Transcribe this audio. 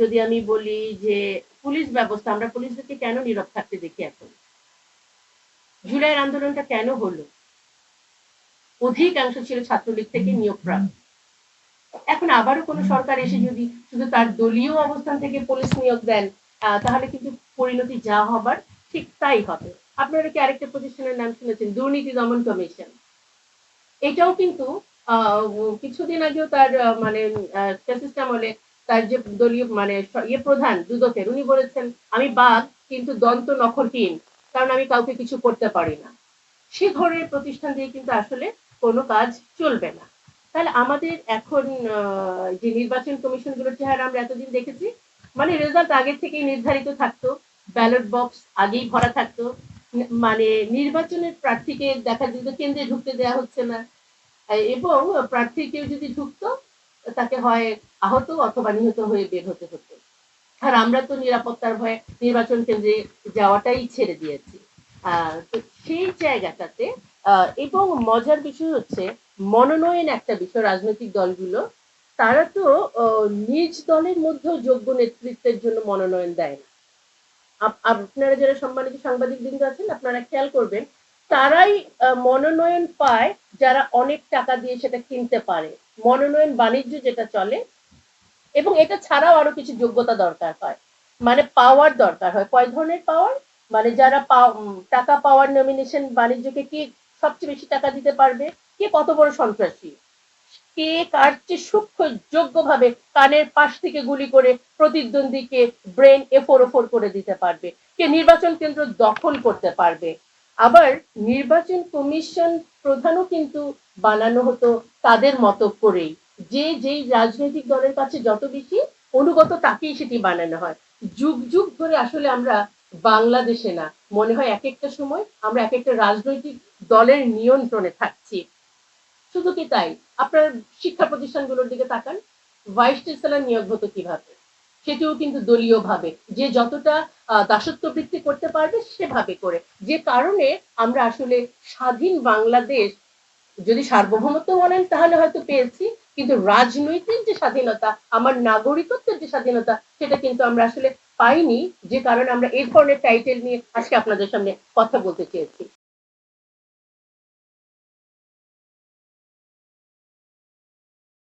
যদি আমি বলি যে পুলিশ ব্যবস্থা, আমরা পুলিশদেরকে কেন নীরব থাকতে দেখি এখন? জুলাইয়ের আন্দোলনটা কেন হলো? অধিকাংশ ছিল ছাত্রলীগ থেকে নিয়োগপ্রাপ্ত। এখন আবারও কোনো সরকার এসে যদি শুধু তার দলীয় অবস্থান থেকে পুলিশ নিয়োগ দেন, তাহলে কিন্তু পরিণতি যা হবার ঠিক তাই হবে। আপনারা কি আরেকটা প্রতিষ্ঠানের নাম শুনেছেন? দুর্নীতি দমন কমিশন। এটাও কিন্তু কিছুদিন আগেও তার মানে ফ্যাসিস্ট আমলে তার যে দলীয় মানে প্রধান দুদকের, উনি বলেছেন আমি বাঘ কিন্তু দন্ত নখরহীন, কারণ আমি কাউকে কিছু করতে পারি না। সে ধরনের প্রতিষ্ঠান দিয়ে কিন্তু আসলে কোনো কাজ চলবে না। তাহলে আমাদের এখন যে নির্বাচন কমিশনগুলোর চেহারা আমরা এতদিন দেখেছি, মানে রেজাল্ট আগে থেকেই নির্ধারিত থাকতো, ব্যালট বক্স আগেই ভরা থাকতো, মানে নির্বাচনের প্রার্থীকে দেখা যেত কেন্দ্রে ঢুকতে দেওয়া হচ্ছে না, এবং প্রার্থী কেউ যদি ঢুকতো তাকে হয় আহত অথবা নিহত হয়ে বের হতে হতো। আর আমরা তো নিরাপত্তার ভয়ে নির্বাচন কেন্দ্রে যাওয়াটাই ছেড়ে দিয়েছি। তো সেই জায়গাটাতে এবং মজার বিষয় হচ্ছে মনোনয়ন একটা বিষয়, রাজনৈতিক দলগুলো তারা তো নিজ দলের মধ্যেও যোগ্য নেতৃত্বের জন্য মনোনয়ন দেয় না। আপনারা যারা সম্মানিত সাংবাদিক বৃন্দ আছেন, আপনারা খেয়াল করবেন তারাই মনোনয়ন পায় যারা অনেক টাকা দিয়ে সেটা কিনতে পারে। মনোনয়ন বাণিজ্য যেটা চলে, এবং এটা ছাড়াও আরো কিছু যোগ্যতা দরকার হয়, মানে পাওয়ার দরকার হয়। কয় ধরনের পাওয়ার? মানে যারা টাকা পাওয়ার নমিনেশন বাণিজ্যকে কি সবচেয়ে বেশি টাকা দিতে পারবে, কে কত বড় সন্ত্রাসী, কে কার চেয়ে সূক্ষ্ম যোগ্যভাবে কানের পাশ থেকে গুলি করে প্রতিদ্বন্দ্বীকে ব্রেন এফোর ওফোর করে দিতে পারবে, কে নির্বাচন কেন্দ্র দখল করতে পারবে। আবার নির্বাচন কমিশন প্রধানও কিন্তু বানানো হতো তাদের মতো করেই, যে যেই রাজনৈতিক দলের কাছে যত বেশি অনুগত তাকেই সেটি বানানো হয়। যুগ যুগ ধরে আসলে আমরা বাংলাদেশে না, মনে হয় এক একটা সময় আমরা এক একটা রাজনৈতিক দলের নিয়ন্ত্রণে থাকছি। শুধু কি তাই, আপনার শিক্ষা প্রতিষ্ঠানগুলোর দিকে তাকান, ভাইস চ্যান্সেলর নিয়োগ হতো কিভাবে? সেটিও কিন্তু দলীয় ভাবে, যে যতটা দাসত্ব বৃত্তি করতে পারবে সেভাবে করে। যে কারণে আমরা আসলে স্বাধীন বাংলাদেশ, যদি সার্বভৌমত্ব বলেন তাহলে হয়তো পেয়েছি, কিন্তু রাজনৈতিক যে স্বাধীনতা, আমার নাগরিকত্বের যে স্বাধীনতা, সেটা কিন্তু আমরা আসলে পাইনি। যে কারণে আমরা এই ধরনের টাইটেল নিয়ে আজকে আপনাদের সামনে কথা বলতে চেয়েছি।